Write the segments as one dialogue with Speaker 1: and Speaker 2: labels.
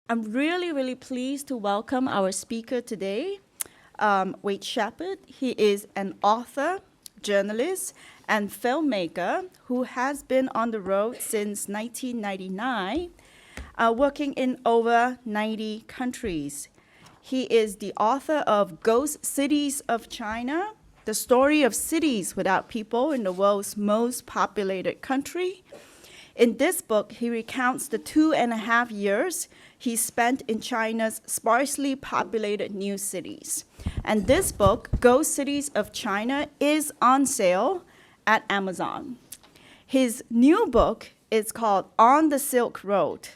Speaker 1: I'm really, really pleased to welcome our speaker today, Wade Shepard. He is an author, journalist, and filmmaker who has been on the road since 1999, working in over 90 countries. He is the author of Ghost Cities of China, the story of cities without people in the world's most populated country. In this book, he recounts the 2.5 years he spent in China's sparsely populated new cities. And this book, Ghost Cities of China, is on sale at Amazon. His new book is called On the Silk Road,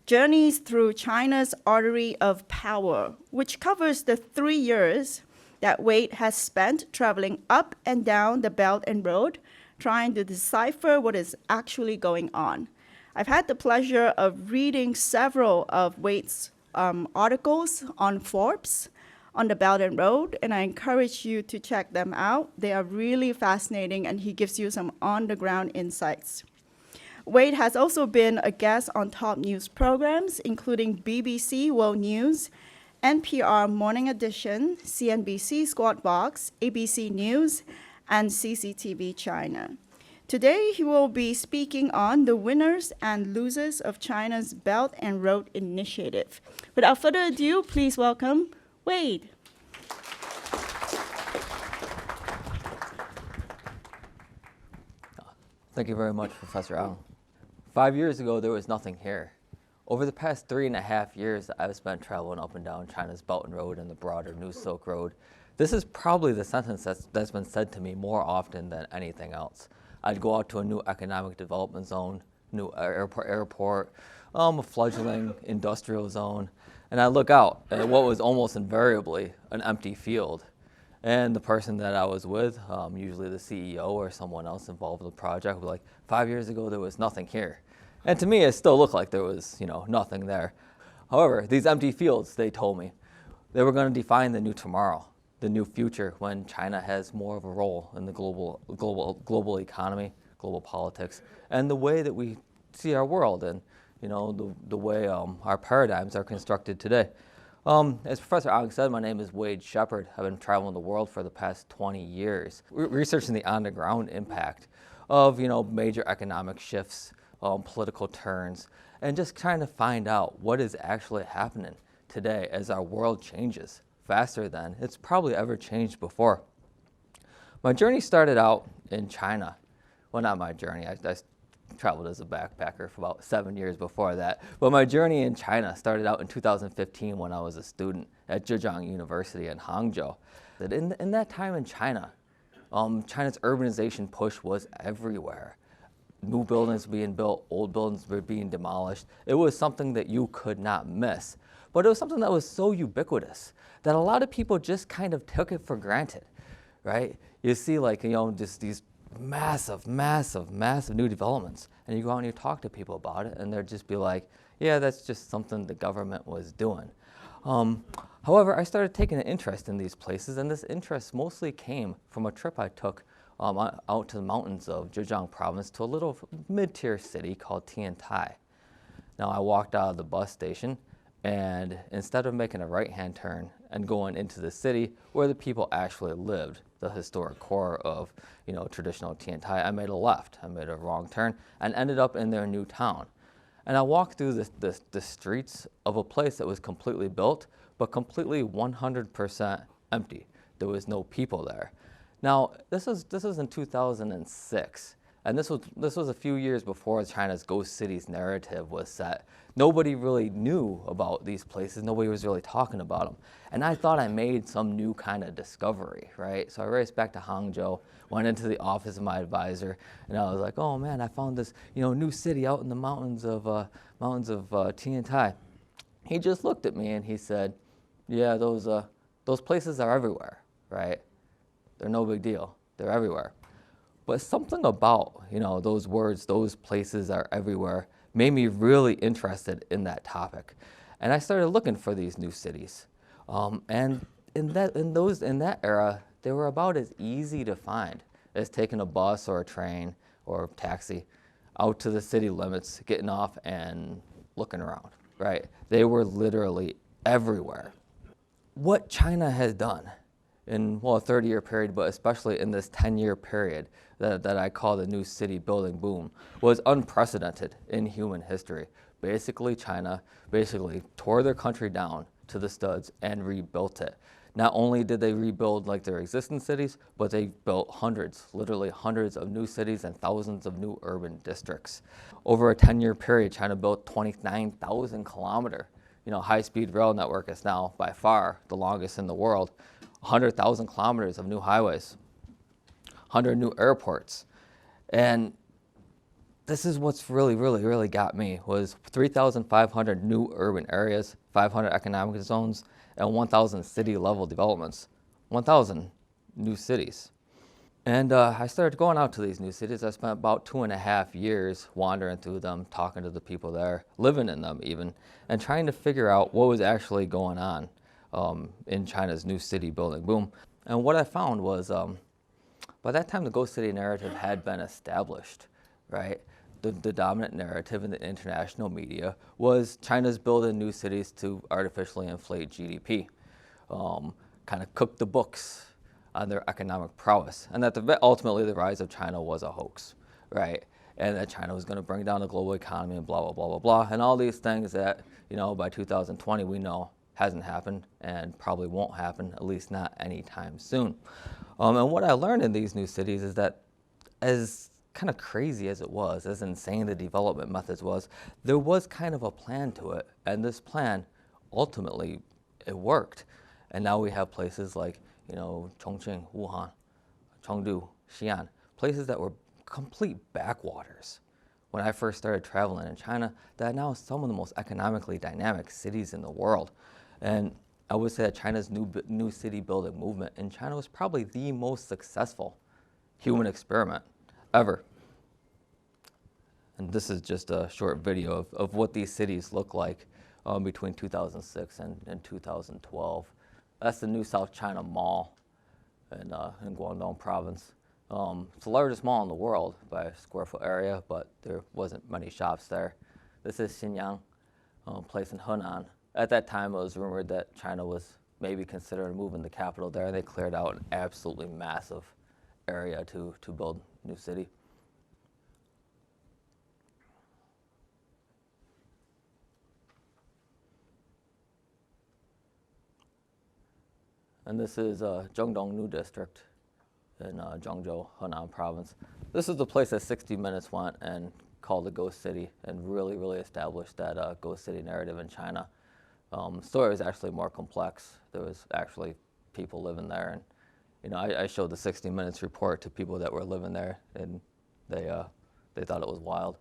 Speaker 1: Journeys Through China's Artery of Power, which covers the 3 years that Wade has spent traveling up and down the Belt and Road, trying to decipher what is actually going on. I've had the pleasure of reading several of Wade's articles on Forbes, on the Belt and Road, and I encourage you to check them out. They are really fascinating, and he gives you some on-the-ground insights. Wade has also been a guest on top news programs, including BBC World News, NPR Morning Edition, CNBC Squawk Box, ABC News, and CCTV China. Today, he will be speaking on the winners and losers of China's Belt and Road Initiative. Without further ado, please welcome Wade.
Speaker 2: Thank you very much, Professor Allen. 5 years ago, there was nothing here. Over the past 3.5 years, I've spent traveling up and down China's Belt and Road and the broader New Silk Road. This is probably the sentence that's been said to me more often than anything else. I'd go out to a new economic development zone, new airport, a fledgling industrial zone, and I look out at what was almost invariably an empty field. And the person that I was with, usually the CEO or someone else involved in the project, was like, 5 years ago, there was nothing here. And to me, it still looked like there was, nothing there. However, these empty fields, they told me, they were going to define the new tomorrow, the new future when China has more of a role in the global economy, global politics, and the way that we see our world and, the way our paradigms are constructed today. As Professor Allen said, my name is Wade Shepard. I've been traveling the world for the past 20 years, researching the on-the-ground impact of, major economic shifts, political turns, and just trying to find out what is actually happening today as our world changes faster than it's probably ever changed before. My journey started out in China. Well, not my journey. I traveled as a backpacker for about 7 years before that. But my journey in China started out in 2015 when I was a student at Zhejiang University in Hangzhou. In that time in China, China's urbanization push was everywhere. New buildings being built, old buildings were being demolished. It was something that you could not miss. But it was something that was so ubiquitous that a lot of people just kind of took it for granted, right? You see just these massive new developments. And you go out and you talk to people about it, and they'll just be like, yeah, that's just something the government was doing. However, I started taking an interest in these places, and this interest mostly came from a trip I took out to the mountains of Zhejiang province to a little mid-tier city called Tiantai. Now, I walked out of the bus station, and instead of making a right-hand turn and going into the city where the people actually lived, the historic core of, traditional Tiantai, I made a left. I made a wrong turn and ended up in their new town. And I walked through the streets of a place that was completely built, but completely 100% empty. There was no people there. Now, this was in 2006. And this was a few years before China's Ghost Cities narrative was set. Nobody really knew about these places. Nobody was really talking about them. And I thought I made some new kind of discovery, right? So I raced back to Hangzhou, went into the office of my advisor, and I was like, oh man, I found this new city out in the mountains of Tiantai. He just looked at me and he said, yeah, those places are everywhere, right? They're no big deal. They're everywhere. But something about, those words, those places are everywhere, made me really interested in that topic. And I started looking for these new cities. And in that era, they were about as easy to find as taking a bus or a train or a taxi out to the city limits, getting off and looking around, right? They were literally everywhere. What China has done in, well, a 30-year period, but especially in this 10-year period that I call the new city building boom, was unprecedented in human history. Basically, China tore their country down to the studs and rebuilt it. Not only did they rebuild like their existing cities, but they built hundreds, literally hundreds of new cities and thousands of new urban districts. Over a 10-year period, China built 29,000 kilometer, high-speed rail network. Is now by far the longest in the world. 100,000 kilometers of new highways, 100 new airports. And this is what's really got me, was 3,500 new urban areas, 500 economic zones, and 1,000 city-level developments, 1,000 new cities. And I started going out to these new cities. I spent about 2.5 years wandering through them, talking to the people there, living in them even, and trying to figure out what was actually going on in China's new city building boom. And what I found was, by that time the ghost city narrative had been established, right? The dominant narrative in the international media was China's building new cities to artificially inflate GDP, kind of cook the books on their economic prowess, and that ultimately the rise of China was a hoax, right? And that China was going to bring down the global economy and blah, blah, blah, blah, blah, and all these things that, by 2020 we know hasn't happened and probably won't happen, at least not anytime soon. And what I learned in these new cities is that, as kind of crazy as it was, as insane the development methods was, there was kind of a plan to it. And this plan, ultimately, it worked. And now we have places like, Chongqing, Wuhan, Chengdu, Xi'an, places that were complete backwaters when I first started traveling in China, that are now some of the most economically dynamic cities in the world. And I would say that China's new city building movement in China was probably the most successful human experiment ever. And this is just a short video of what these cities look like between 2006 and 2012. That's the new South China Mall in Guangdong province. It's the largest mall in the world by square foot area, but there wasn't many shops there. This is Xinyang, place in Henan. At that time, it was rumored that China was maybe considering moving the capital there. They cleared out an absolutely massive area to build a new city. And this is Zhengdong New District in Zhengzhou, Henan province. This is the place that 60 Minutes went and called the ghost city and really established that ghost city narrative in China. The story was actually more complex. There was actually people living there, and I showed the 60 Minutes report to people that were living there, and they thought it was wild.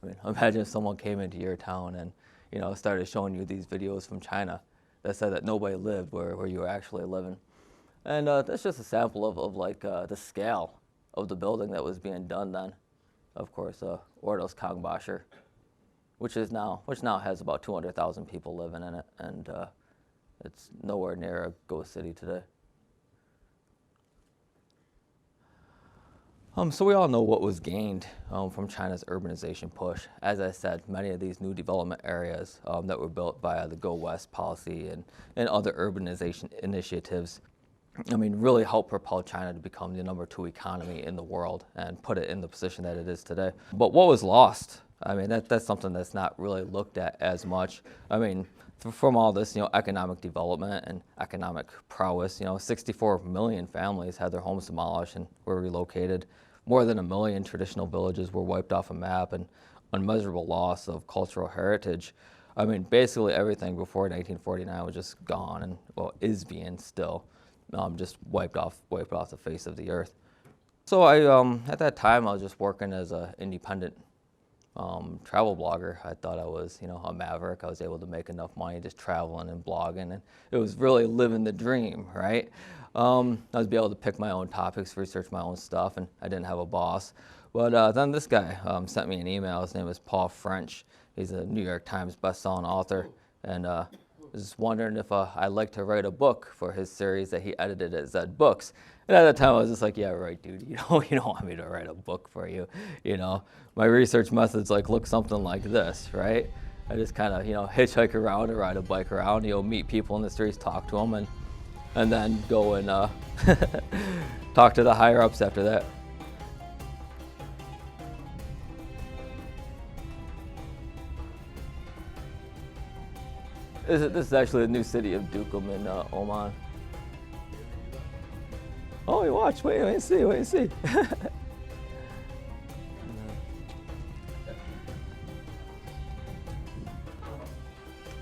Speaker 2: I mean, imagine if someone came into your town and started showing you these videos from China that said that nobody lived where you were actually living. And that's just a sample of like the scale of the building that was being done then. Of course, Ordos Kangbasher, which now has about 200,000 people living in it, and it's nowhere near a ghost city today. So we all know what was gained from China's urbanization push. As I said, many of these new development areas that were built via the Go West policy and other urbanization initiatives, really helped propel China to become the #2 economy in the world and put it in the position that it is today. But what was lost? That's something that's not really looked at as much. From all this, economic development and economic prowess, 64 million families had their homes demolished and were relocated. More than 1 million traditional villages were wiped off a map, and unmeasurable loss of cultural heritage. Basically everything before 1949 was just gone, and is being still just wiped off the face of the earth. So at that time I was just working as an independent travel blogger. I thought I was, a maverick. I was able to make enough money just traveling and blogging, and it was really living the dream, right? I was able to pick my own topics, research my own stuff, and I didn't have a boss. But then this guy sent me an email. His name is Paul French. He's a New York Times best-selling author, and I was just wondering if I'd like to write a book for his series that he edited at Zed Books. And at the time I was just like, yeah, right, dude, you don't want me to write a book for you, My research methods look something like this, right? I just kind of, hitchhike around or ride a bike around, meet people in the streets, talk to them, and then go and talk to the higher ups after that. This is actually the new city of Duqm in Oman. Oh, you watch, wait and see.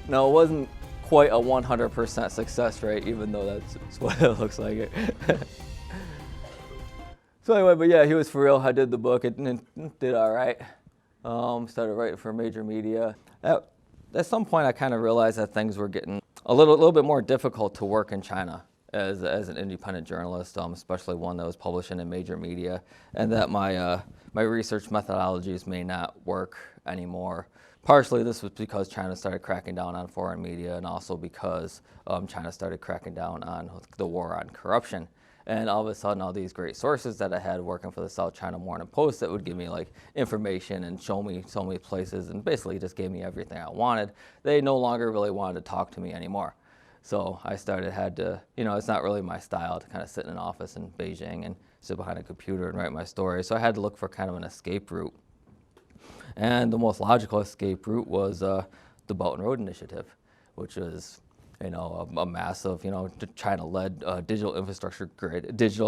Speaker 2: No, it wasn't quite a 100% success rate, even though that's what it looks like it. So anyway, but yeah, he was for real. I did the book, it did all right. Started writing for major media. At some point, I kind of realized that things were getting a little bit more difficult to work in China as an independent journalist, especially one that was published in a major media, and that my research methodologies may not work anymore. Partially, this was because China started cracking down on foreign media, and also because China started cracking down on the war on corruption. And all of a sudden, all these great sources that I had working for the South China Morning Post that would give me like information and show me so many places and basically just gave me everything I wanted, they no longer really wanted to talk to me anymore. So I had to, it's not really my style to kind of sit in an office in Beijing and sit behind a computer and write my story. So I had to look for kind of an escape route. And the most logical escape route was the Belt and Road Initiative, which was a massive, China-led digital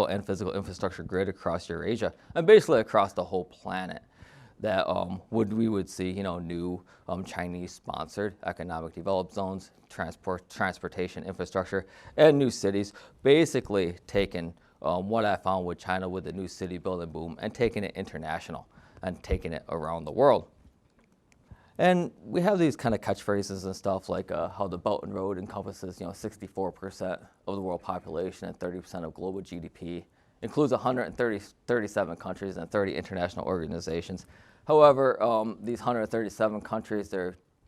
Speaker 2: and physical infrastructure grid across Eurasia, and basically across the whole planet. That we would see, new Chinese-sponsored economic developed zones, transportation infrastructure, and new cities, basically taking what I found with China with the new city building boom and taking it international and taking it around the world. And we have these kind of catchphrases and stuff like how the Belt and Road encompasses, 64% of the world population and 30% of global GDP, includes 137 countries and 30 international organizations. However, these 137 countries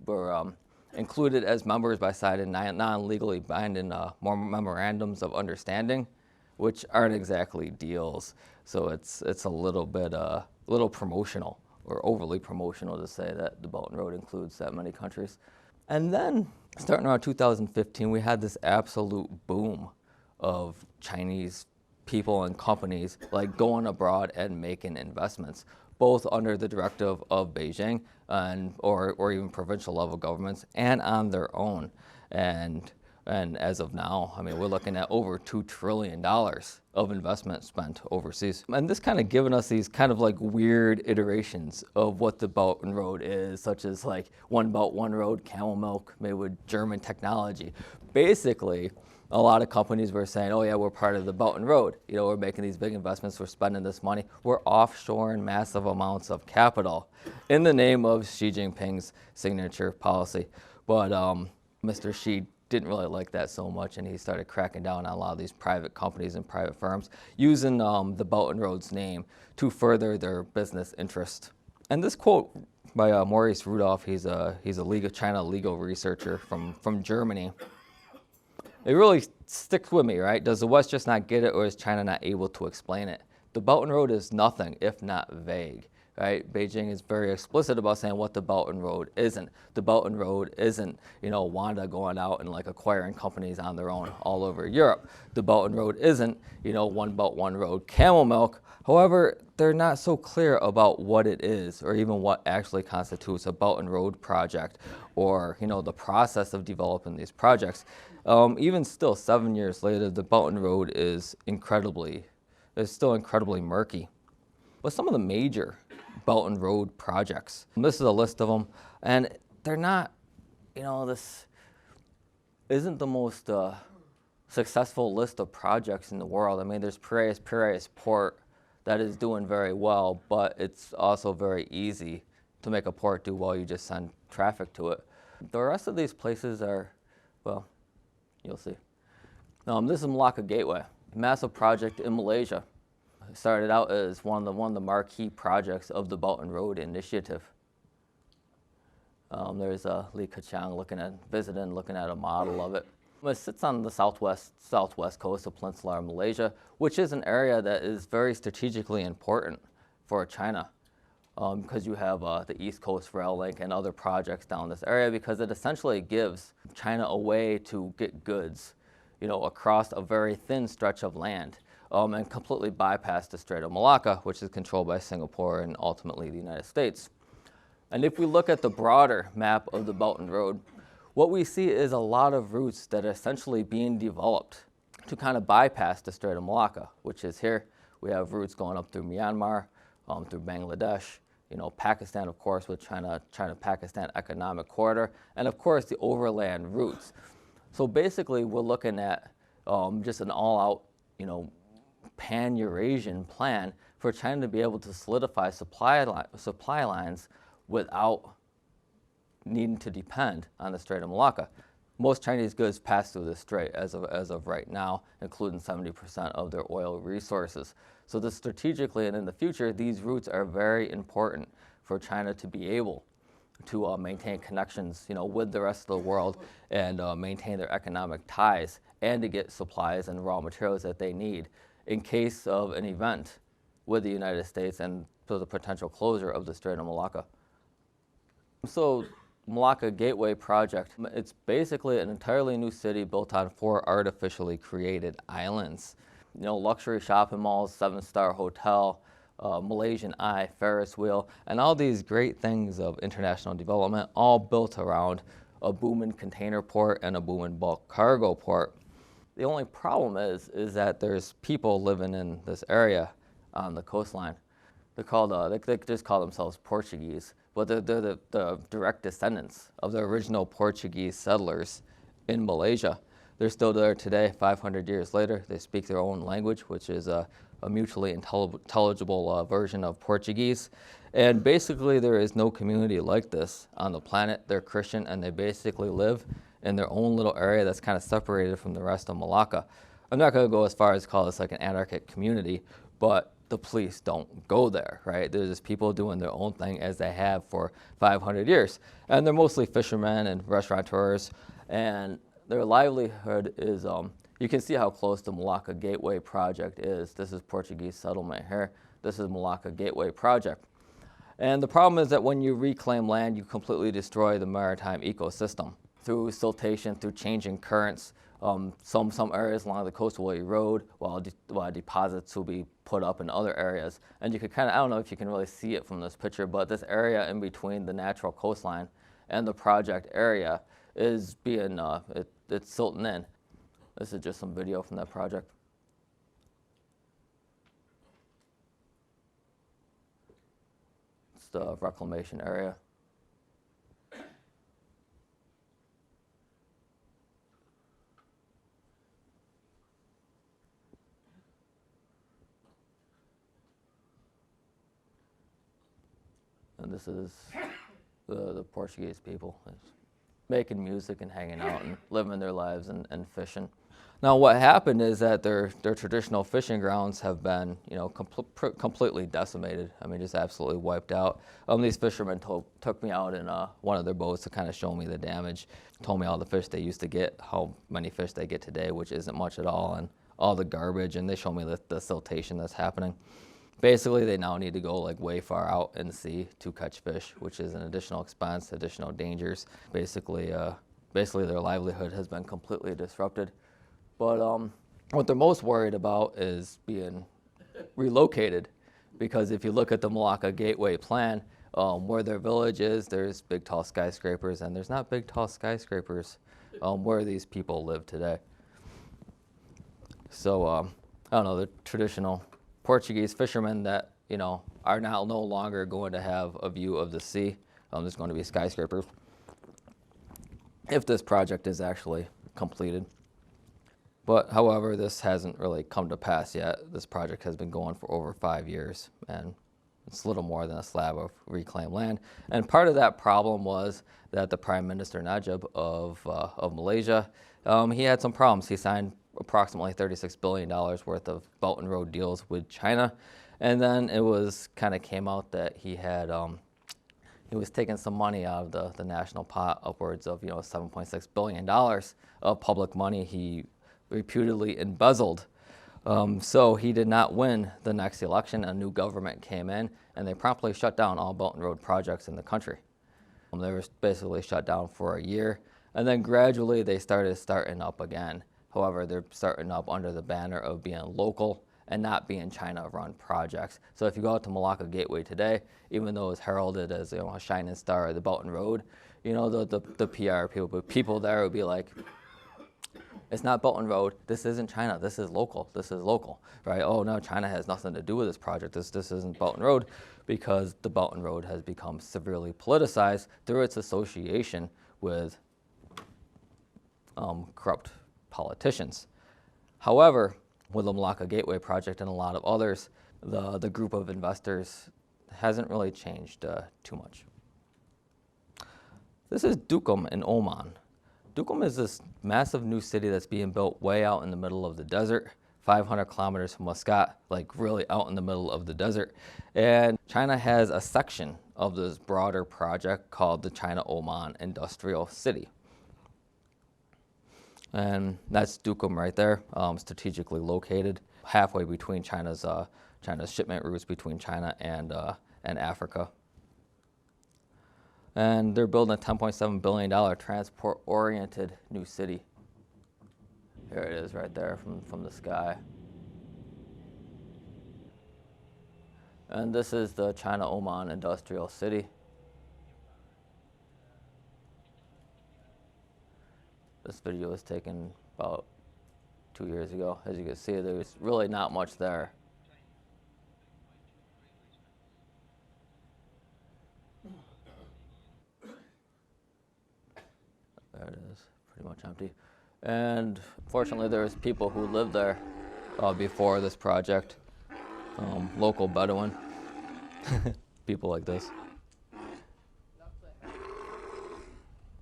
Speaker 2: were included as members by signing non-legally binding memorandums of understanding, which aren't exactly deals. So it's a little bit little promotional, or overly promotional to say that the Belt and Road includes that many countries. And then, starting around 2015, we had this absolute boom of Chinese people and companies like going abroad and making investments, both under the directive of Beijing or even provincial level governments, and on their own. And as of now, we're looking at over $2 trillion of investment spent overseas. And this kind of given us these kind of like weird iterations of what the Belt and Road is, such as like One Belt, One Road, camel milk made with German technology. Basically, a lot of companies were saying, oh yeah, we're part of the Belt and Road. We're making these big investments, we're spending this money. We're offshoring massive amounts of capital in the name of Xi Jinping's signature policy. But Mr. Xi didn't really like that so much, and he started cracking down on a lot of these private companies and private firms using the Belt and Road's name to further their business interest. And this quote by Maurice Rudolph, he's a China legal researcher from Germany. It really sticks with me, right? Does the West just not get it, or is China not able to explain it? The Belt and Road is nothing if not vague. Right? Beijing is very explicit about saying what the Belt and Road isn't. The Belt and Road isn't, Wanda going out and like acquiring companies on their own all over Europe. The Belt and Road isn't, One Belt, One Road, camel milk. However, they're not so clear about what it is, or even what actually constitutes a Belt and Road project, or the process of developing these projects. Even still, 7 years later, the Belt and Road is still incredibly murky. But some of the major Belt and Road projects, this is a list of them, and they're not, this isn't the most successful list of projects in the world. There's Piraeus Port that is doing very well, but it's also very easy to make a port do well. You just send traffic to it. The rest of these places are, well, you'll see. This is Malacca Gateway, a massive project in Malaysia. It started out as one of the marquee projects of the Belt and Road Initiative. There's Li Keqiang looking at a model of it. It sits on the southwest coast of peninsular Malaysia, which is an area that is very strategically important for China. because you have the East Coast Rail Link and other projects down this area, because it essentially gives China a way to get goods, across a very thin stretch of land, and completely bypass the Strait of Malacca, which is controlled by Singapore and ultimately the United States. And if we look at the broader map of the Belt and Road, what we see is a lot of routes that are essentially being developed to kind of bypass the Strait of Malacca, which is here. We have routes going up through Myanmar, through Bangladesh, Pakistan, of course, with China-Pakistan economic corridor, and of course the overland routes. So basically, we're looking at just an all-out, pan-Eurasian plan for China to be able to solidify supply lines without needing to depend on the Strait of Malacca. Most Chinese goods pass through this strait as of right now, including 70% of their oil resources. So strategically and in the future, these routes are very important for China to be able to maintain connections, with the rest of the world and maintain their economic ties, and to get supplies and raw materials that they need in case of an event with the United States and for the potential closure of the Strait of Malacca. So Malacca Gateway project, it's basically an entirely new city built on 4 artificially created islands. Luxury shopping malls, 7-star hotel, Malaysian Eye, Ferris wheel, and all these great things of international development, all built around a booming container port and a booming bulk cargo port. The only problem is that there's people living in this area on the coastline. They're called, they just call themselves Portuguese, but they're the direct descendants of the original Portuguese settlers in Malaysia. They're still there today, 500 years later. They speak their own language, which is a mutually intelligible version of Portuguese. And basically, there is no community like this on the planet. They're Christian, and they basically live in their own little area that's kind of separated from the rest of Malacca. I'm not going to go as far as call this like an anarchic community, but the police don't go there, right? There's just people doing their own thing as they have for 500 years. And they're mostly fishermen and restaurateurs, and their livelihood is, you can see how close the Malacca Gateway project is. This is Portuguese settlement here. This is Malacca Gateway project. And the problem is that when you reclaim land, you completely destroy the maritime ecosystem through siltation, through changing currents. Some areas along the coast will erode while deposits will be put up in other areas. And you could I don't know if you can really see it from this picture, but this area in between the natural coastline and the project area is being, it's silting in. This is just some video from that project. It's the reclamation area. And this is the Portuguese people making music and hanging out and living their lives and fishing. Now, what happened is that their traditional fishing grounds have been, completely decimated. I mean, just absolutely wiped out. These fishermen took me out in one of their boats to kind of show me the damage. Told me all the fish they used to get, how many fish they get today, which isn't much at all, and all the garbage. And they show me the siltation that's happening. Basically, they now need to go way far out in the sea to catch fish, which is an additional expense, additional dangers. Basically, their livelihood has been completely disrupted. But what they're most worried about is being relocated, because if you look at the Malacca Gateway plan, where their village is, there's big, tall skyscrapers, and there's not big, tall skyscrapers where these people live today. So, I don't know, the traditional Portuguese fishermen that, are now no longer going to have a view of the sea. There's going to be skyscrapers if this project is actually completed. But however, this hasn't really come to pass yet. This project has been going for over 5 years, and it's little more than a slab of reclaimed land. And part of that problem was that the Prime Minister Najib of Malaysia, he had some problems. He signed approximately $36 billion worth of Belt and Road deals with China. And then it came out that he was taking some money out of the national pot, upwards of $7.6 billion of public money he reputedly embezzled. So he did not win the next election. A new government came in, and they promptly shut down all Belt and Road projects in the country. They were basically shut down for a year, and then gradually they starting up again. However, they're starting up under the banner of being local and not being China-run projects. So if you go out to Malacca Gateway today, even though it's heralded as a shining star of the Belt and Road, the PR people there would be like, it's not Belt and Road. This isn't China. This is local. This is local, right? Oh no, China has nothing to do with this project. This isn't Belt and Road, because the Belt and Road has become severely politicized through its association with corrupt politicians. However, with the Malacca Gateway project and a lot of others, the group of investors hasn't really changed too much. This is Duqm in Oman. Duqm is this massive new city that's being built way out in the middle of the desert, 500 kilometers from Muscat, like really out in the middle of the desert. And China has a section of this broader project called the China-Oman Industrial City. And that's Duqm right there, strategically located halfway between China's shipment routes between China and Africa. And they're building a $10.7 billion transport-oriented new city. Here it is right there from the sky. And this is the China-Oman Industrial City. This video was taken about 2 years ago. As you can see, there's really not much there. There it is, pretty much empty. And fortunately, there's people who lived there before this project, local Bedouin, people like this.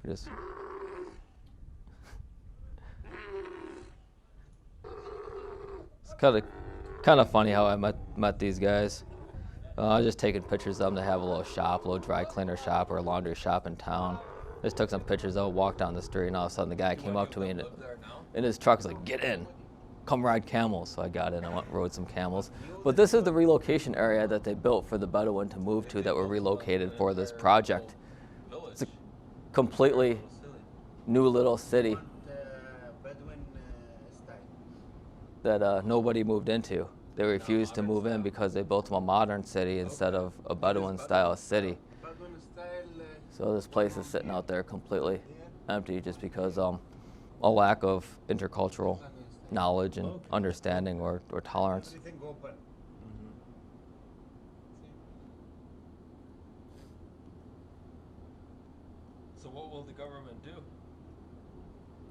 Speaker 2: Just it's kind of funny how I met these guys. I was just taking pictures of them. They have a little shop, a little dry cleaner shop or a laundry shop in town. Just took some pictures out, walked down the street, and all of a sudden the guy came up to me and in his truck was like, "Get in, come ride camels." So I got in, I went and rode some camels. But this is the relocation area that they built for the Bedouin to move to that were relocated for this project. It's a completely new little city that nobody moved into. They refused to move in because they built them a modern city instead of a Bedouin-style city. So this place is sitting out there completely empty just because a lack of intercultural knowledge and understanding or tolerance.
Speaker 3: So what will the government do?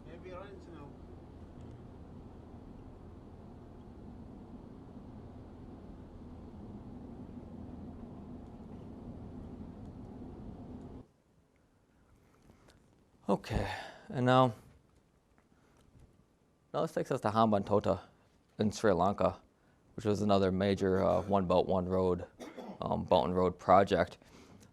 Speaker 4: Maybe right now.
Speaker 2: Okay, and now this takes us to Hambantota in Sri Lanka, which was another major One Belt, One Road, Belt and Road project.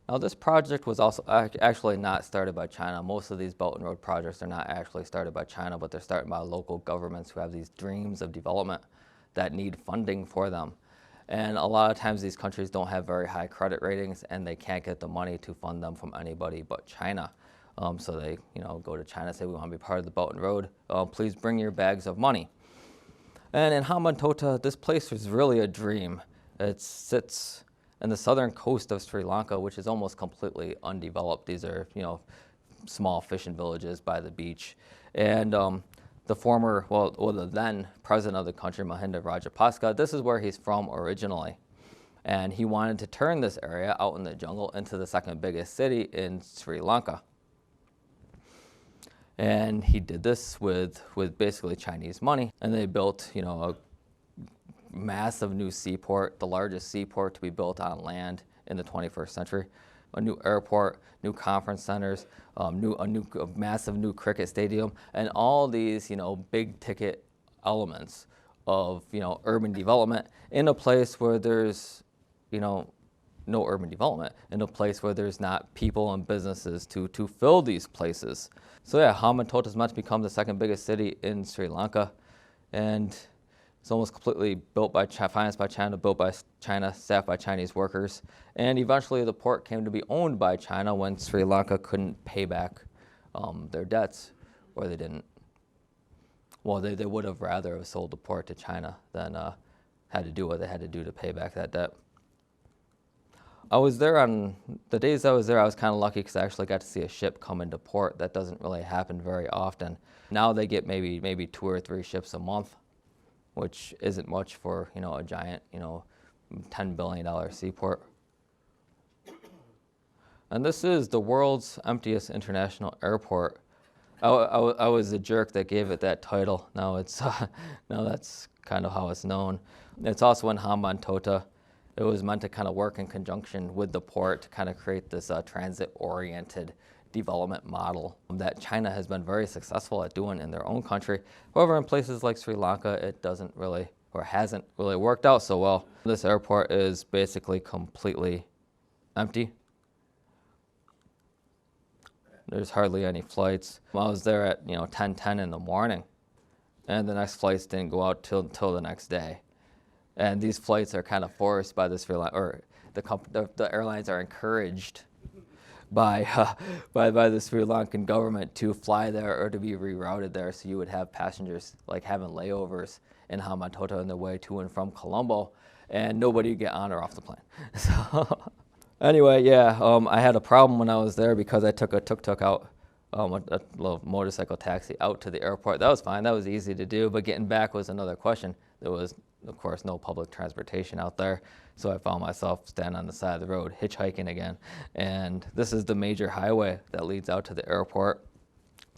Speaker 2: Now this project was also actually not started by China. Most of these Belt and Road projects are not actually started by China, but they're started by local governments who have these dreams of development that need funding for them. And a lot of times these countries don't have very high credit ratings and they can't get the money to fund them from anybody but China. So they go to China and say, "We want to be part of the Belt and Road. Please bring your bags of money." And in Hambantota, this place was really a dream. It sits in the southern coast of Sri Lanka, which is almost completely undeveloped. These are, small fishing villages by the beach. And the then president of the country, Mahinda Rajapaksa, this is where he's from originally. And he wanted to turn this area out in the jungle into the second biggest city in Sri Lanka. And he did this with basically Chinese money. And they built, a massive new seaport, the largest seaport to be built on land in the 21st century. A new airport, new conference centers, a massive new cricket stadium, and all these, big ticket elements of, urban development in a place where there's, no urban development, in a place where there's not people and businesses to fill these places. So yeah, Hambantota is meant to become the second biggest city in Sri Lanka. And It's almost completely built by financed by China, built by China, staffed by Chinese workers. And eventually the port came to be owned by China when Sri Lanka couldn't pay back their debts, or they didn't. Well, they would have rather have sold the port to China than had to do what they had to do to pay back that debt. I was there on the days I was there. I was kind of lucky because I actually got to see a ship come into port. That doesn't really happen very often. Now they get maybe 2 or 3 ships a month, which isn't much for a giant $10 billion seaport. And this is the world's emptiest international airport. I was the jerk that gave it that title. Now that's kind of how it's known. It's also in Hambantota. It was meant to kind of work in conjunction with the port to kind of create this transit-oriented development model that China has been very successful at doing in their own country. However, in places like Sri Lanka, it doesn't really, or hasn't really worked out so well. This airport is basically completely empty. There's hardly any flights. I was there at 10:10 in the morning, and the next flights didn't go out till the next day. And these flights are kind of forced by the the airlines are encouraged by the Sri Lankan government to fly there or to be rerouted there. So you would have passengers like having layovers in Hambantota on their way to and from Colombo, and nobody would get on or off the plane. So anyway, yeah, I had a problem when I was there because I took a tuk-tuk out, a little motorcycle taxi out to the airport. That was fine. That was easy to do, but getting back was another question. There was, of course, no public transportation out there, so I found myself standing on the side of the road, hitchhiking again. And this is the major highway that leads out to the airport.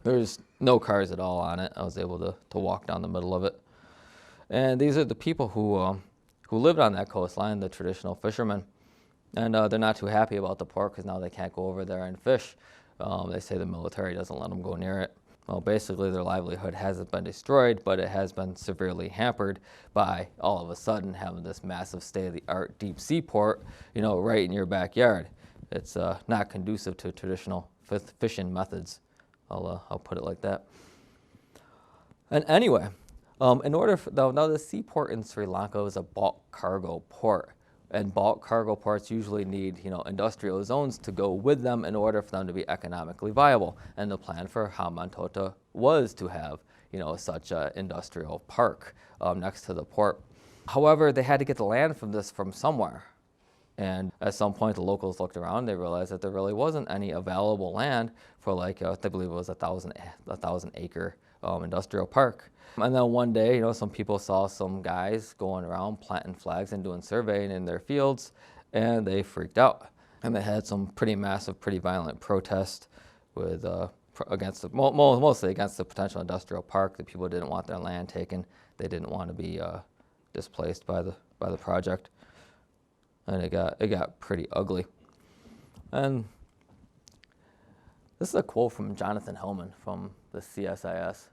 Speaker 2: There's no cars at all on it. I was able to walk down the middle of it. And these are the people who lived on that coastline, the traditional fishermen. And they're not too happy about the port because now they can't go over there and fish. They say the military doesn't let them go near it. Well, basically their livelihood hasn't been destroyed, but it has been severely hampered by all of a sudden having this massive state-of-the-art deep sea port, right in your backyard. It's not conducive to traditional fishing methods. I'll put it like that. And anyway, now the seaport in Sri Lanka is a bulk cargo port. And bulk cargo ports usually need, industrial zones to go with them in order for them to be economically viable. And the plan for Hambantota was to have, such an industrial park next to the port. However, they had to get the land from somewhere. And at some point, the locals looked around. They realized that there really wasn't any available land for I believe it was a 1,000 acre industrial park. And then one day, some people saw some guys going around planting flags and doing surveying in their fields, and they freaked out. And they had some pretty massive, pretty violent protest with mostly against the potential industrial park. The people didn't want their land taken. They didn't want to be displaced by the project, and it got pretty ugly. And this is a quote from Jonathan Hillman from the CSIS.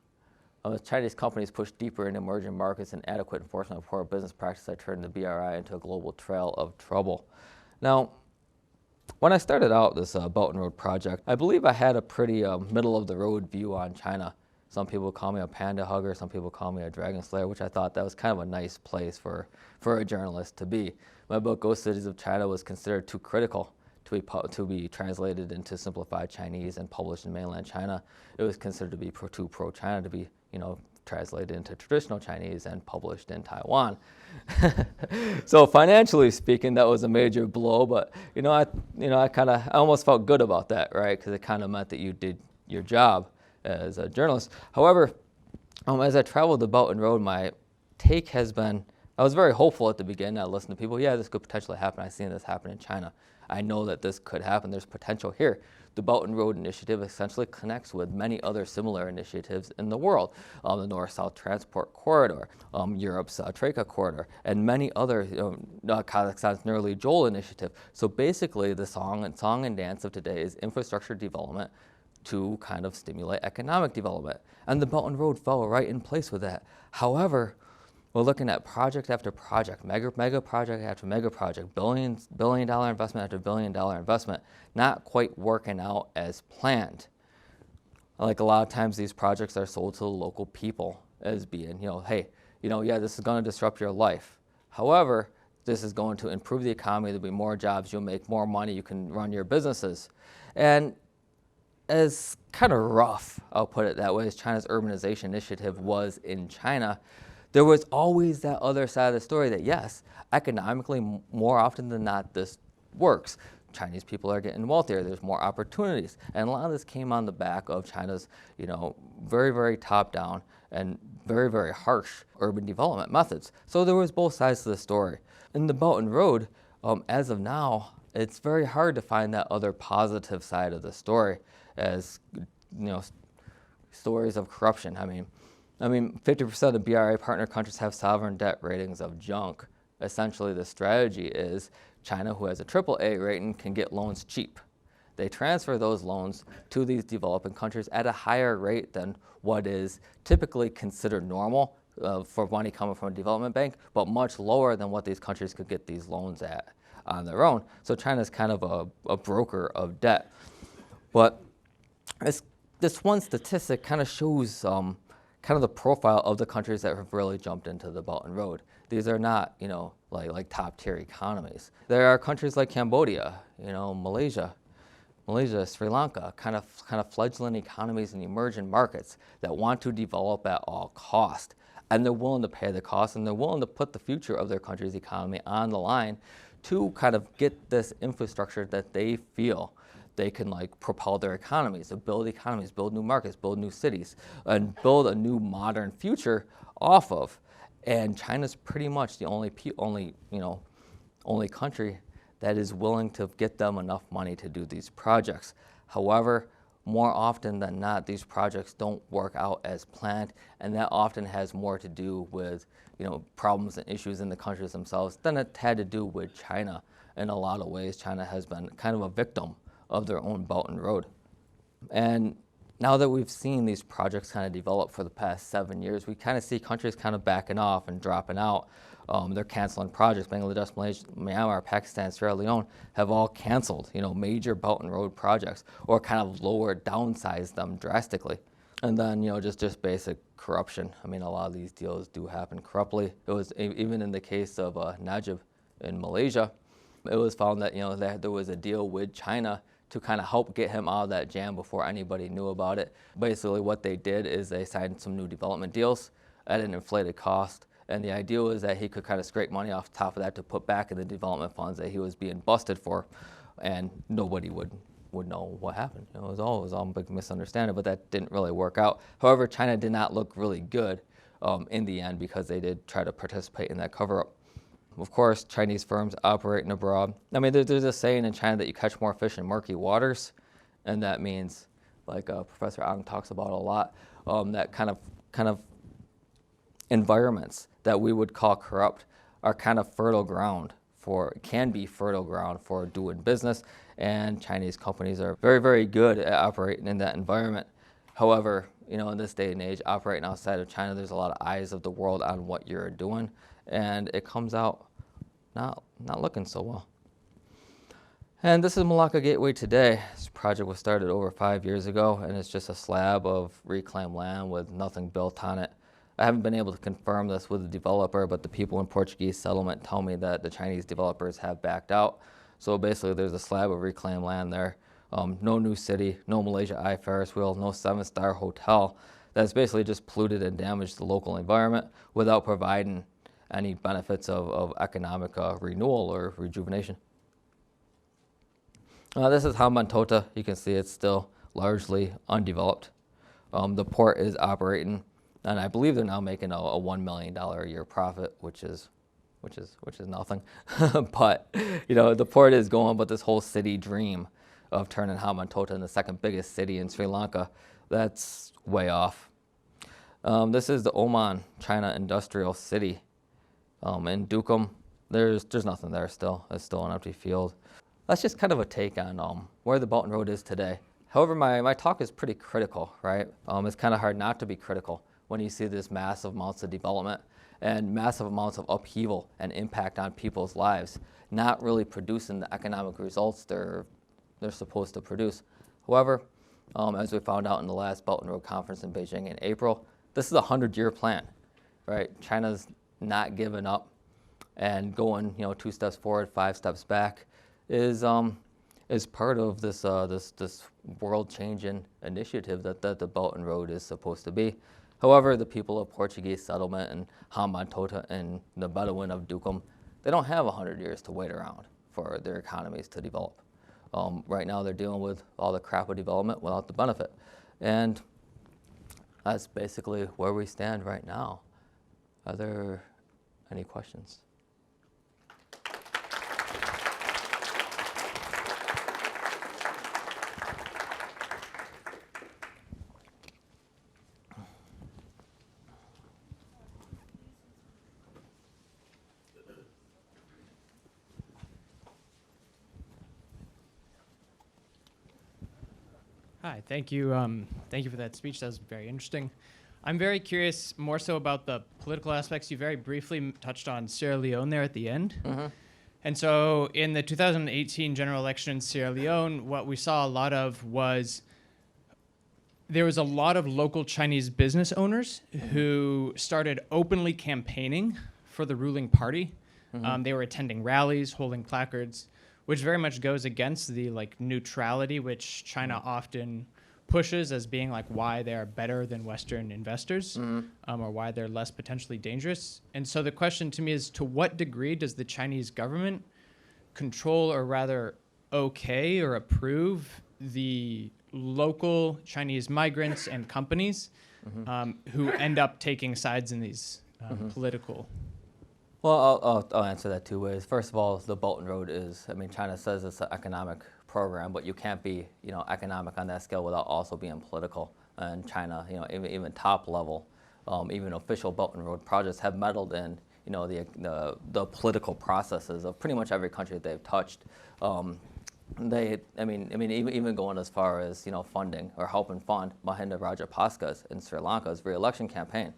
Speaker 2: Chinese companies push deeper into emerging markets and adequate enforcement of poor business practices that turned the BRI into a global trail of trouble. Now, when I started out this Belt and Road project, I believe I had a pretty middle-of-the-road view on China. Some people call me a panda hugger, some people call me a dragon slayer, which I thought that was kind of a nice place for a journalist to be. My book, Ghost Cities of China, was considered too critical to be translated into simplified Chinese and published in mainland China. It was considered to be too pro-China to be translated into traditional Chinese and published in Taiwan. So financially speaking, that was a major blow, but I almost felt good about that, right? Because it kind of meant that you did your job as a journalist. However, as I traveled the Belt and Road, my take has been, I was very hopeful at the beginning. I listened to people, yeah, this could potentially happen. I've seen this happen in China. I know that this could happen. There's potential here. The Belt and Road Initiative essentially connects with many other similar initiatives in the world. The North-South Transport Corridor, Europe's Treka Corridor, and many other, Kazakhstan's Nerli Joel Initiative. So basically, the song and dance of today is infrastructure development to kind of stimulate economic development. And the Belt and Road fell right in place with that. However, we're looking at project after project, mega project after mega project, billion dollar investment after billion dollar investment, not quite working out as planned. Like a lot of times these projects are sold to the local people as being, hey, yeah, this is going to disrupt your life. However, this is going to improve the economy. There'll be more jobs. You'll make more money. You can run your businesses. And as kind of rough, I'll put it that way, as China's urbanization initiative was in China, there was always that other side of the story that, yes, economically, more often than not, this works. Chinese people are getting wealthier. There's more opportunities. And a lot of this came on the back of China's, very, very top-down and very, very harsh urban development methods. So there was both sides to the story. In the Belt and Road, as of now, it's very hard to find that other positive side of the story, as stories of corruption. I mean, 50% of BRI partner countries have sovereign debt ratings of junk. Essentially, the strategy is China, who has a AAA rating, can get loans cheap. They transfer those loans to these developing countries at a higher rate than what is typically considered normal for money coming from a development bank, but much lower than what these countries could get these loans at on their own. So China's kind of a broker of debt. But this one statistic kind of shows kind of the profile of the countries that have really jumped into the Belt and Road. These are not, like top tier economies. There are countries like Cambodia, Malaysia, Sri Lanka, kind of fledgling economies and emerging markets that want to develop at all cost. And they're willing to pay the cost, and they're willing to put the future of their country's economy on the line to kind of get this infrastructure that they feel they can propel their economies, to build economies, build new markets, build new cities, and build a new modern future off of. And China's pretty much the only country that is willing to get them enough money to do these projects. However, more often than not, these projects don't work out as planned, and that often has more to do with problems and issues in the countries themselves than it had to do with China. In a lot of ways, China has been kind of a victim of their own Belt and Road. And now that we've seen these projects kind of develop for the past 7 years, we kind of see countries kind of backing off and dropping out. They're canceling projects. Bangladesh, Malaysia, Myanmar, Pakistan, Sierra Leone have all canceled, major Belt and Road projects, or kind of lowered, downsized them drastically. And then, just basic corruption. A lot of these deals do happen corruptly. It was even in the case of Najib in Malaysia, it was found that, that there was a deal with China to kind of help get him out of that jam before anybody knew about it. Basically, what they did is they signed some new development deals at an inflated cost. And the idea was that he could kind of scrape money off the top of that to put back in the development funds that he was being busted for, and nobody would know what happened. It was all a big misunderstanding, but that didn't really work out. However, China did not look really good in the end, because they did try to participate in that cover-up. Of course, Chinese firms operating abroad. There's a saying in China that you catch more fish in murky waters, and that means, like Professor Ang talks about a lot, that kind of environments that we would call corrupt are kind of can be fertile ground for doing business, and Chinese companies are very, very good at operating in that environment. However, in this day and age, operating outside of China, there's a lot of eyes of the world on what you're doing, and it comes out not looking so well. And this is Malacca Gateway today. This project was started over 5 years ago, and it's just a slab of reclaimed land with nothing built on it. I haven't been able to confirm this with the developer, but the people in Portuguese settlement tell me that the Chinese developers have backed out. So basically, there's a slab of reclaimed land there. No new city, no Malaysia Eye Ferris wheel, no 7-star hotel. That's basically just polluted and damaged the local environment without providing any benefits of economic renewal or rejuvenation. This is Hambantota. You can see it's still largely undeveloped. The port is operating, and I believe they're now making a $1 million a year profit, which is nothing. But the port is going, but this whole city dream of turning Hambantota into the second biggest city in Sri Lanka, that's way off. This is the Oman, China industrial city. In Dukum, there's nothing there still. It's still an empty field. That's just kind of a take on where the Belt and Road is today. However, my talk is pretty critical, right? It's kind of hard not to be critical when you see this massive amounts of development and massive amounts of upheaval and impact on people's lives, not really producing the economic results they're supposed to produce. However, as we found out in the last Belt and Road conference in Beijing in April, this is a 100-year plan. right? China's not giving up and going, 2 steps forward, 5 steps back is part of this this world-changing initiative that the Belt and Road is supposed to be. However, the people of Portuguese settlement and Hambantota and the Bedouin of Dukum, they don't have 100 years to wait around for their economies to develop. Right now, they're dealing with all the crap of development without the benefit, and that's basically where we stand right now. Are there any questions?
Speaker 5: Hi, thank you. Thank you for that speech. That was very interesting. I'm very curious more so about the political aspects. You very briefly touched on Sierra Leone there at the end.
Speaker 2: Mm-hmm.
Speaker 5: And so in the 2018 general election in Sierra Leone, what we saw a lot of was there was a lot of local Chinese business owners who started openly campaigning for the ruling party.
Speaker 2: Mm-hmm.
Speaker 5: They were attending rallies, holding placards, which very much goes against the neutrality which China often pushes as being why they are better than Western investors, or why they're less potentially dangerous. And so the question to me is, to what degree does the Chinese government control, or rather okay or approve, the local Chinese migrants and companies who end up taking sides in these political?
Speaker 2: Well, I'll answer that 2 ways. First of all, the Belt and Road is, China says it's an economic program, but you can't be, economic on that scale without also being political. And China, even top level, even official Belt and Road projects have meddled in, the political processes of pretty much every country that they've touched. Even going as far as, funding or helping fund Mahinda Rajapaksa's in Sri Lanka's re-election campaign.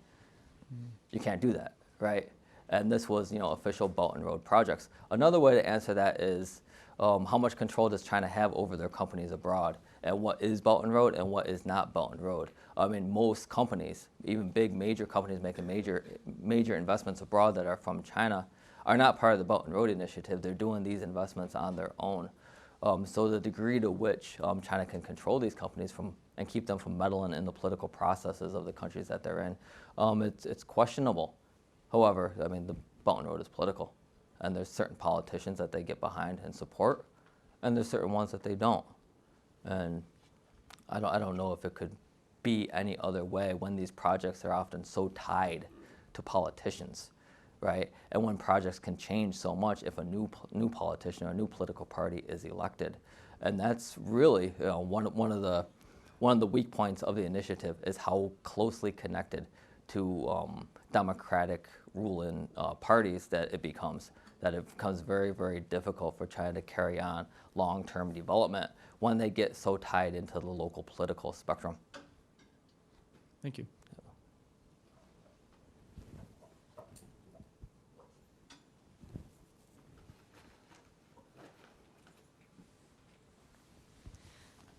Speaker 2: You can't do that, right? And this was, official Belt and Road projects. Another way to answer that is how much control does China have over their companies abroad, and what is Belt and Road and what is not Belt and Road. Most companies, even big major companies making major investments abroad that are from China, are not part of the Belt and Road initiative. They're doing these investments on their own. So the degree to which China can control these companies and keep them from meddling in the political processes of the countries that they're in, it's questionable. However, the Belt and Road is political, and there's certain politicians that they get behind and support, and there's certain ones that they don't. And I don't know if it could be any other way when these projects are often so tied to politicians, right? And when projects can change so much if a new politician or a new political party is elected, and that's really one of the weak points of the initiative is how closely connected to democratic ruling parties that it becomes very, very difficult for China to carry on long-term development when they get so tied into the local political spectrum.
Speaker 5: Thank you.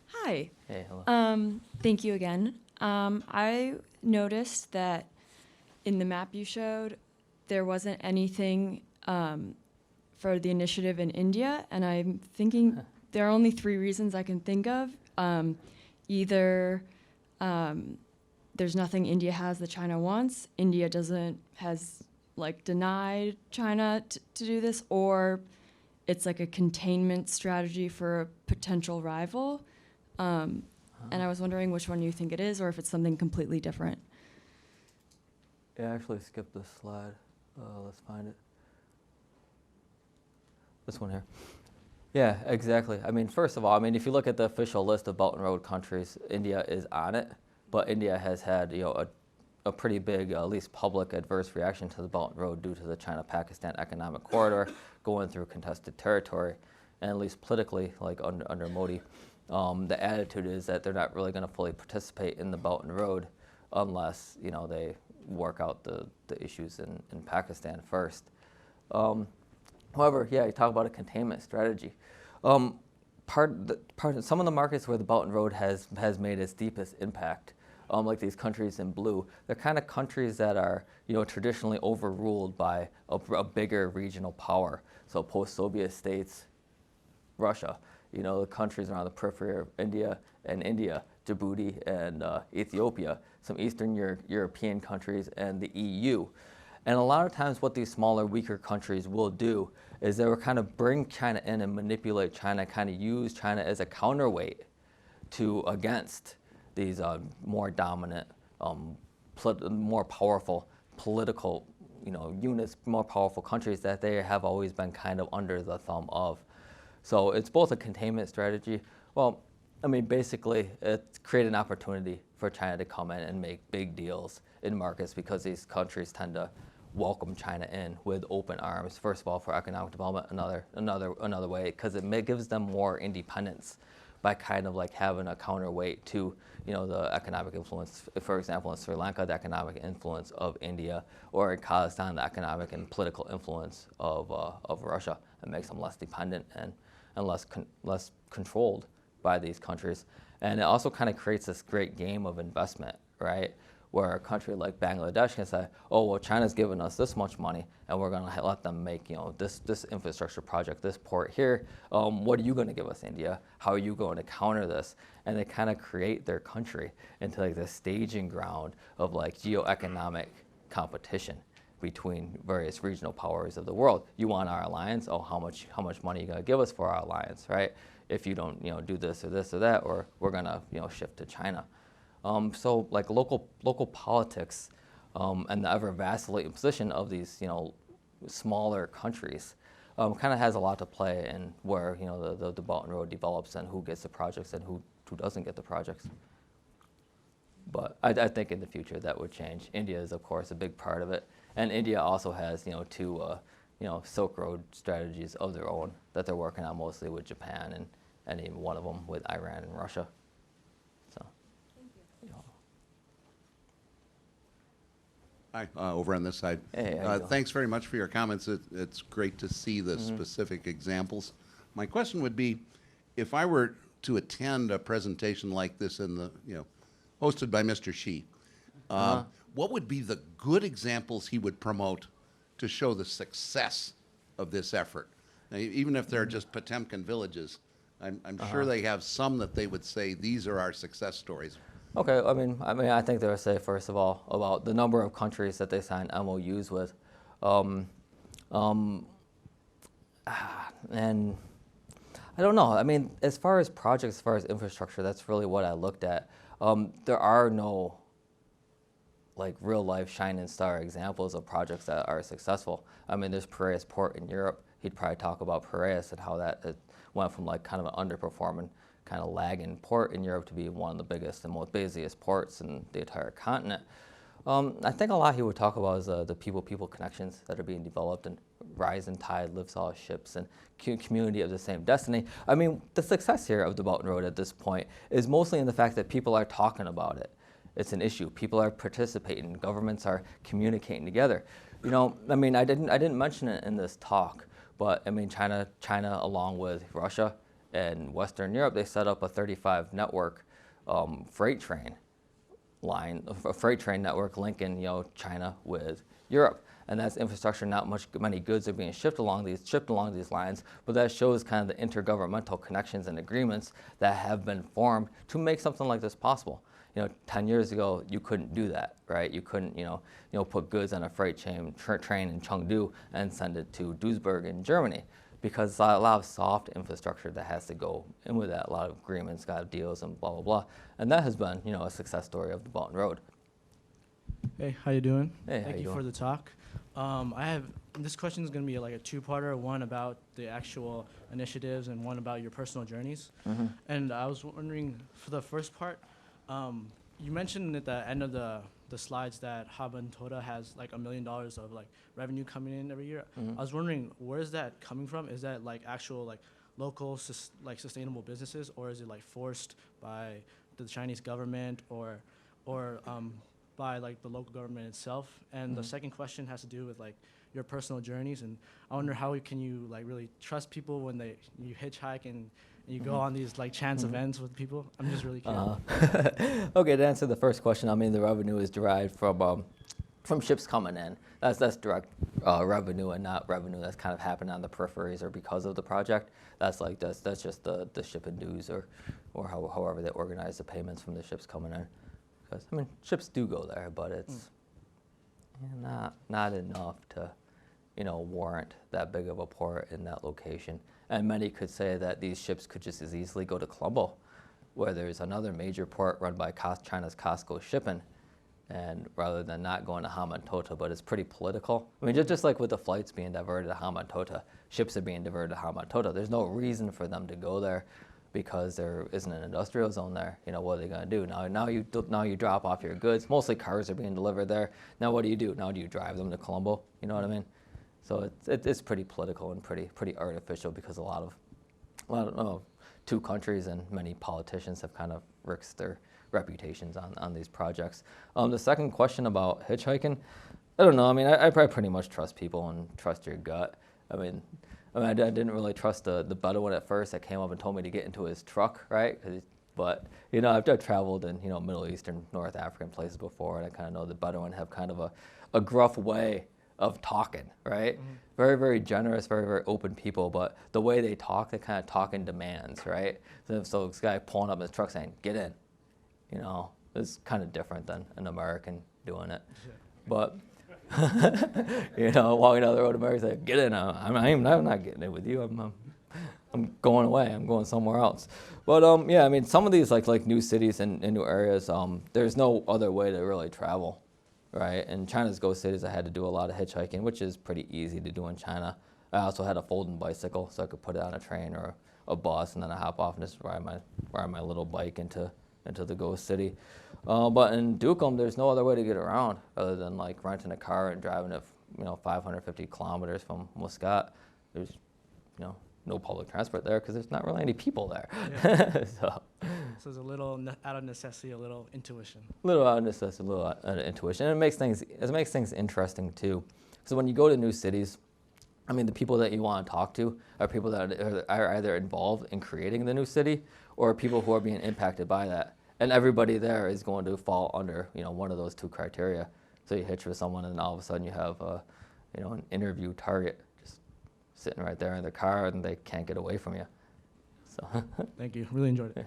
Speaker 6: Hi.
Speaker 2: Hey, hello.
Speaker 6: Thank you again. I noticed that in the map you showed, there wasn't anything for the initiative in India, and I'm thinking there are only 3 reasons I can think of. Either there's nothing India has that China wants, India has denied China to do this, or it's a containment strategy for a potential rival. And I was wondering which one you think it is, or if it's something completely different.
Speaker 2: Yeah, I actually skipped this slide. Let's find it. This one here. Yeah, exactly. First of all, if you look at the official list of Belt and Road countries, India is on it, but India has had a pretty big, at least public, adverse reaction to the Belt and Road due to the China-Pakistan economic corridor going through contested territory, and at least politically, under Modi, the attitude is that they're not really going to fully participate in the Belt and Road unless they work out the issues in Pakistan first. However, yeah, you talk about a containment strategy. Some of the markets where the Belt and Road has made its deepest impact like these countries in blue, they're kind of countries that are, traditionally overruled by a bigger regional power. So post-Soviet states, Russia, the countries around the periphery of India, Djibouti and Ethiopia, some Eastern European countries, and the EU. And a lot of times what these smaller, weaker countries will do is they will kind of bring China in and manipulate China, kind of use China as a counterweight against these more dominant, more powerful political, units, more powerful countries that they have always been kind of under the thumb of. So it's both a containment strategy. Well, basically, it's created an opportunity for China to come in and make big deals in markets because these countries tend to welcome China in with open arms. First of all, for economic development, another way, because it gives them more independence by kind of like having a counterweight to, the economic influence. For example, in Sri Lanka, the economic influence of India, or in Kazakhstan, the economic and political influence of Russia. It makes them less dependent and less controlled by these countries. And it also kind of creates this great game of investment, right? Where a country like Bangladesh can say, oh, well, China's given us this much money, and we're going to let them make, this infrastructure project, this port here. What are you going to give us, India? How are you going to counter this? And they kind of create their country into like the staging ground of like geoeconomic competition between various regional powers of the world. You want our alliance? Oh, how much money are you going to give us for our alliance, right? If you don't, do this or that, or we're going to, shift to China. So like local politics and the ever vacillating position of these, smaller countries kind of has a lot to play in where, the Belt and Road develops and who gets the projects and who doesn't get the projects. But I think in the future that would change. India is, of course, a big part of it. And India also has, two, Silk Road strategies of their own that they're working on mostly with Japan and even one of them with Iran and Russia. So.
Speaker 7: Hi, over on this side.
Speaker 2: Hey, how you doing?
Speaker 7: Thanks very much for your comments. It's great to see the specific examples. My question would be, if I were to attend a presentation like this in the, hosted by Mr. Xi, what would be the good examples he would promote to show the success of this effort? Now, even if they're just Potemkin villages, I'm sure they have some that they would say, these are our success stories.
Speaker 2: Okay, I think they would say, first of all, about the number of countries that they signed MOUs with. And I don't know. As far as projects, as far as infrastructure, that's really what I looked at. There are no like real life shining star examples of projects that are successful. There's Piraeus Port in Europe. He'd probably talk about Piraeus and how that went from like kind of an underperforming, kind of lagging port in Europe to be one of the biggest and most busiest ports in the entire continent. I think a lot he would talk about is the people-people connections that are being developed, and rising tide lifts all ships, and community of the same destiny. The success here of the Belt and Road at this point is mostly in the fact that people are talking about it. It's an issue. People are participating. Governments are communicating together. I didn't mention it in this talk, but China along with Russia and Western Europe, they set up a 35 network freight train line, a freight train network linking China with Europe. And that's infrastructure. Not many goods are being shipped along these lines, but that shows kind of the intergovernmental connections and agreements that have been formed to make something like this possible. 10 years ago, you couldn't do that, right? You couldn't, put goods on a freight train in Chengdu and send it to Duisburg in Germany, because a lot of soft infrastructure that has to go in with that, a lot of agreements, got deals, and blah, blah, blah. And that has been, a success story of the Belt and Road.
Speaker 8: Hey, how you doing?
Speaker 2: Hey,
Speaker 8: Thank
Speaker 2: how you
Speaker 8: you for
Speaker 2: doing?
Speaker 8: the talk. This question is going to be like a two-parter, one about the actual initiatives and one about your personal journeys.
Speaker 2: Mm-hmm.
Speaker 8: And I was wondering, for the first part, you mentioned at the end of the slides that Haban Toda has like $1 million of like revenue coming in every year.
Speaker 2: Mm-hmm.
Speaker 8: I was wondering, where is that coming from? Is that like actual like local sustainable businesses, or is it like forced by the Chinese government or by like the local government itself? And the second question has to do with like your personal journeys, and I wonder how can you like really trust people when you hitchhike and you go on these like chance events with people? I'm just really curious.
Speaker 2: Okay, to answer the first question, I mean the revenue is derived from ships coming in. That's direct revenue and not revenue that's kind of happened on the peripheries or because of the project. That's just the shipping dues or however they organize the payments from the ships coming in. Because I mean ships do go there, but it's not enough to warrant that big of a port in that location. And many could say that these ships could just as easily go to Colombo, where there's another major port run by China's COSCO Shipping, and rather than not going to Hambantota, but it's pretty political. I mean, just like with the flights being diverted to Hambantota, ships are being diverted to Hambantota. There's no reason for them to go there because there isn't an industrial zone there. What are they going to do? Now you drop off your goods. Mostly cars are being delivered there. Now what do you do? Now do you drive them to Colombo? You know what I mean? So it's pretty political and pretty artificial because a lot of two countries and many politicians have kind of risked their reputations on these projects. The second question about hitchhiking, I don't know. I mean, I pretty much trust people and trust your gut. I mean, I didn't really trust the Bedouin at first that came up and told me to get into his truck, right? But I've traveled in Middle Eastern, North African places before, and I kind of know the Bedouin have kind of a gruff way of talking, right? Mm-hmm. Very, very generous, very, very open people, but the way they talk, they kind of talk in demands, right? So this guy pulling up in his truck saying, "Get in," it's kind of different than an American doing it. Yeah. But walking down the road, Americans say, "Get in." I'm not getting in with you. I'm going away. I'm going somewhere else. But yeah, I mean, some of these like new cities and new areas, there's no other way to really travel. Right, in China's ghost cities, I had to do a lot of hitchhiking, which is pretty easy to do in China. I also had a folding bicycle, so I could put it on a train or a bus, and then I hop off and just ride my little bike into the ghost city. But in Dukum, there's no other way to get around other than like renting a car and driving it, 550 kilometers from Muscat. There's, no public transport there because there's not really any people there. Yeah. So
Speaker 8: it's a little out of necessity, a little intuition.
Speaker 2: A little out of necessity, a little out of intuition. And it makes things interesting too. So when you go to new cities, I mean, the people that you want to talk to are people that are either involved in creating the new city or people who are being impacted by that. And everybody there is going to fall under, one of those two criteria. So you hitch with someone and all of a sudden you have, an interview target just sitting right there in the car and they can't get away from you. So
Speaker 8: Thank you. Really enjoyed it.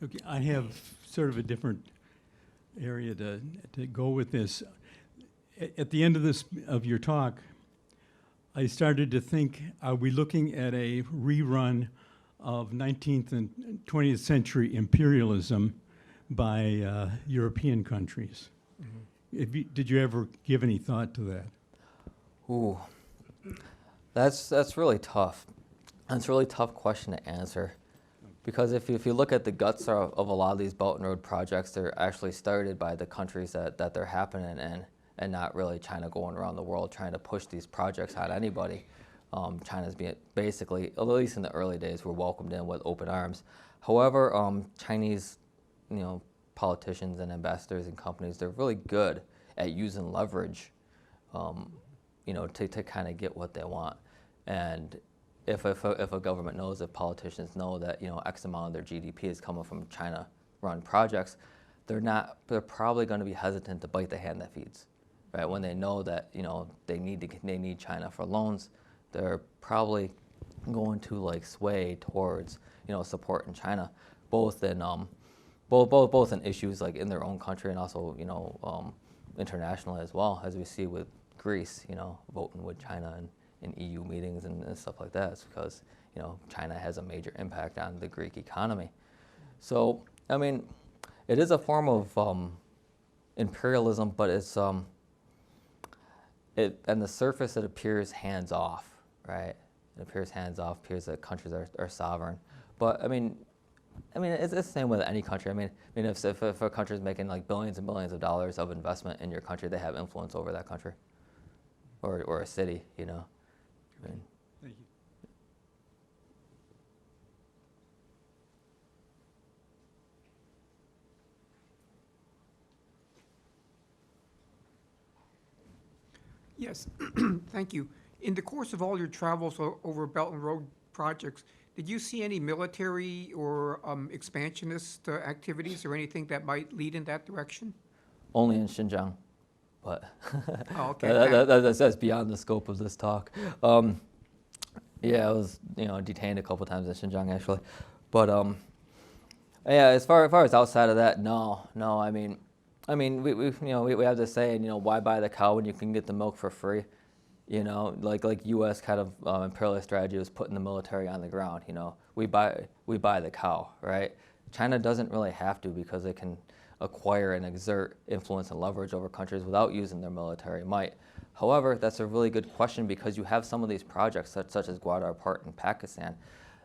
Speaker 9: Okay, I have sort of a different area to go with this. At the end of your talk, I started to think, are we looking at a rerun of 19th and 20th century imperialism by European countries? Mm-hmm. Did you ever give any thought to that?
Speaker 2: Ooh, that's really tough. That's a really tough question to answer. Because if you look at the guts of a lot of these Belt and Road projects, they're actually started by the countries that they're happening in, and not really China going around the world trying to push these projects on anybody. China's being basically, at least in the early days, were welcomed in with open arms. However, Chinese, politicians and ambassadors and companies, they're really good at using leverage, to kind of get what they want. And if a government knows, if politicians know that X amount of their GDP is coming from China-run projects, they're probably going to be hesitant to bite the hand that feeds, right? When they know that they need China for loans, they're probably going to sway towards supporting China, both in both in issues like in their own country and also internationally as well, as we see with Greece, voting with China and in EU meetings and stuff like that. It's because China has a major impact on the Greek economy. So I mean, it is a form of imperialism, but it's on the surface it appears hands off, right? It appears hands off, appears that countries are sovereign. But I mean, it's the same with any country. I mean, if a country is making billions and billions of dollars of investment in your country, they have influence over that country, or a city,
Speaker 9: Thank you.
Speaker 10: Yes, thank you. In the course of all your travels over Belt and Road projects, did you see any military or expansionist activities or anything that might lead in that direction?
Speaker 2: Only in Xinjiang, but
Speaker 10: Oh, okay.
Speaker 2: that's beyond the scope of this talk. Yeah, I was detained a couple times in Xinjiang actually, but yeah, as far as outside of that, no. We have this saying, why buy the cow when you can get the milk for free? Like U.S. kind of imperialist strategy was putting the military on the ground. We buy the cow, right? China doesn't really have to because it can acquire and exert influence and leverage over countries without using their military might. However, that's a really good question because you have some of these projects, such as Gwadar Port in Pakistan,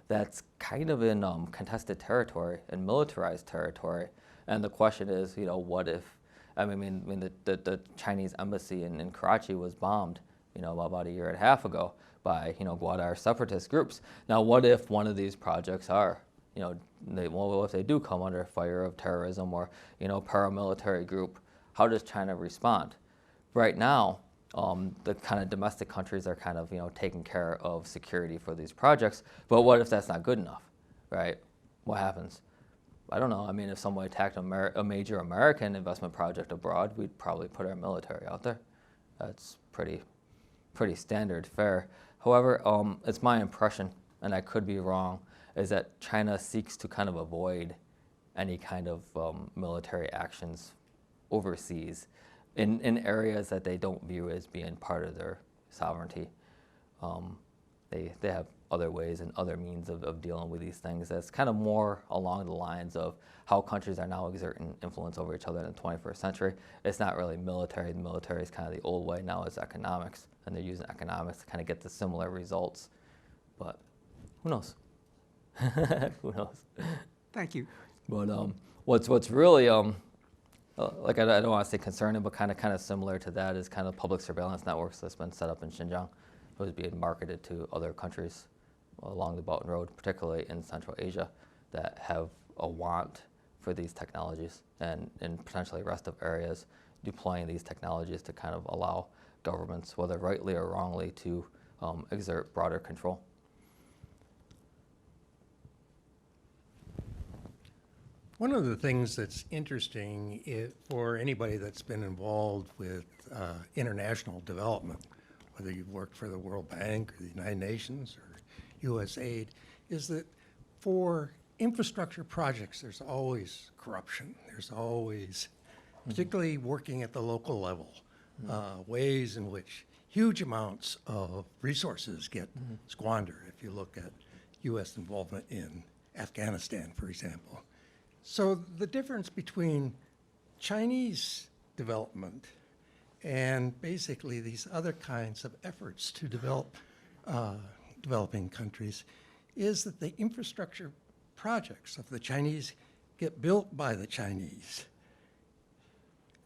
Speaker 2: that's kind of in contested territory and militarized territory. And the question is, what if? The Chinese embassy in Karachi was bombed, about a year and a half ago by, Gwadar separatist groups. Now, what if one of these projects are, if they do come under fire of terrorism or, paramilitary group, how does China respond? Right now, the kind of domestic countries are kind of, taking care of security for these projects. But what if that's not good enough, right? What happens? I don't know. If someone attacked a major American investment project abroad, we'd probably put our military out there. That's pretty standard fare. However, it's my impression, and I could be wrong, is that China seeks to kind of avoid any kind of military actions overseas in areas that they don't view as being part of their sovereignty. They have other ways and other means of dealing with these things. That's kind of more along the lines of how countries are now exerting influence over each other in the 21st century. It's not really military. The military is kind of the old way. Now it's economics, and they're using economics to kind of get the similar results. But who knows? Who knows?
Speaker 10: Thank you.
Speaker 2: But what's really like I don't want to say concerning, but kind of similar to that is kind of public surveillance networks that's been set up in Xinjiang. It was being marketed to other countries along the Belt and Road, particularly in Central Asia, that have a want for these technologies, and in potentially rest of areas deploying these technologies to kind of allow governments, whether rightly or wrongly, to exert broader control.
Speaker 11: One of the things that's interesting for anybody that's been involved with international development, whether you've worked for the World Bank or the United Nations or USAID, is that for infrastructure projects, there's always corruption. There's always, particularly working at the local level, ways in which huge amounts of resources get squandered. If you look at U.S. involvement in Afghanistan, for example. So the difference between Chinese development and basically these other kinds of efforts to develop developing countries is that the infrastructure projects of the Chinese get built by the Chinese,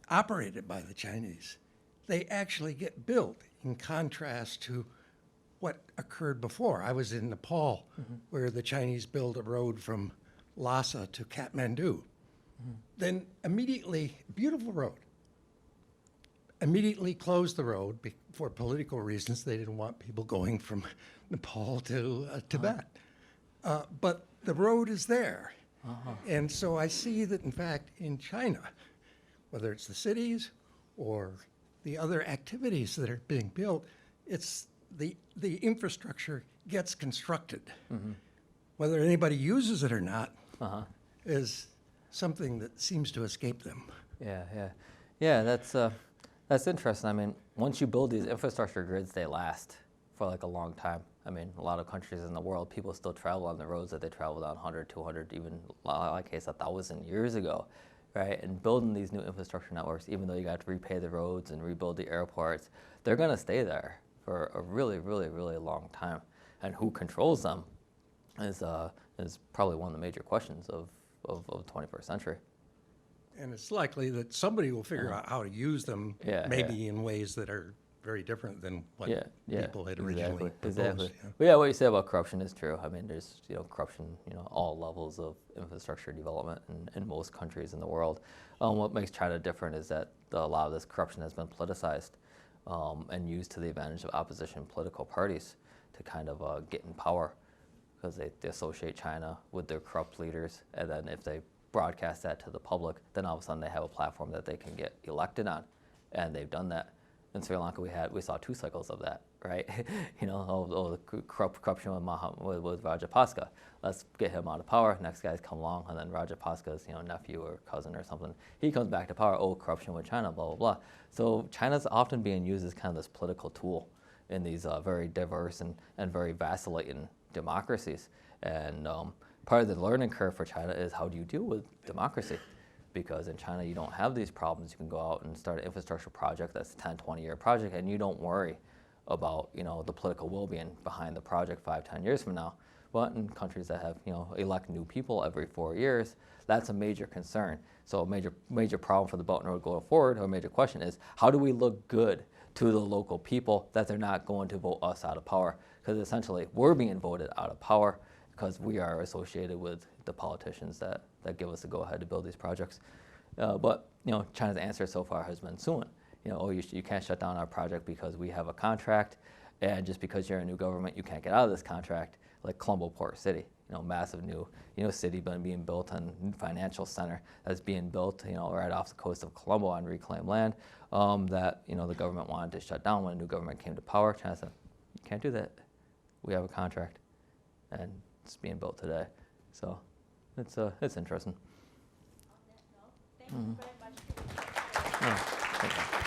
Speaker 11: operated by the Chinese. They actually get built in contrast to what occurred before. I was in Nepal, where the Chinese built a road from Lhasa to Kathmandu. Then immediately, beautiful road, immediately closed the road for political reasons. They didn't want people going from Nepal to Tibet. But the road is there. And so I see that, in fact, in China, whether it's the cities or the other activities that are being built, it's the infrastructure gets constructed. Whether anybody uses it or not is something that seems to escape them.
Speaker 2: Yeah. That's interesting. Once you build these infrastructure grids, they last for like a long time. A lot of countries in the world, people still travel on the roads that they traveled on 100, 200, even in my case, 1,000 years ago, right? And building these new infrastructure networks, even though you got to repay the roads and rebuild the airports, they're going to stay there for a really, really, really long time. And who controls them is probably one of the major questions of the 21st century.
Speaker 11: And it's likely that somebody will figure out how to use them, maybe in ways that are very different than what people had originally proposed.
Speaker 2: But yeah, what you say about corruption is true. There's corruption, all levels of infrastructure development in most countries in the world. What makes China different is that a lot of this corruption has been politicized. and used to the advantage of opposition political parties to kind of get in power, because they associate China with their corrupt leaders, and then if they broadcast that to the public, then all of a sudden they have a platform that they can get elected on, and they've done that. In Sri Lanka, we saw 2 cycles of that, right? You know, the corruption with Rajapaksa. Let's get him out of power. Next guy's come along, and then Rajapaksa's nephew or cousin or something, he comes back to power. Oh, corruption with China, blah blah blah. So China's often being used as kind of this political tool in these very diverse and very vacillating democracies. And part of the learning curve for China is, how do you deal with democracy? Because in China, you don't have these problems. You can go out and start an infrastructure project that's a 10, 20-year project, and you don't worry about the political well-being behind the project 5, 10 years from now. But in countries that have elect new people every 4 years, that's a major concern. So a major problem for the Belt and Road going forward, or a major question is, how do we look good to the local people that they're not going to vote us out of power? Because essentially, we're being voted out of power because we are associated with the politicians that give us the go-ahead to build these projects. But China's answer so far has been suing. Oh, you can't shut down our project because we have a contract, and just because you're a new government, you can't get out of this contract. Like Colombo Port City, massive new city being built, and financial center that's being built right off the coast of Colombo on reclaimed land, that the government wanted to shut down when a new government came to power. China said, you can't do that. We have a contract, and it's being built today. So it's interesting.
Speaker 1: On that note, thank you very much.
Speaker 2: Oh, thank you.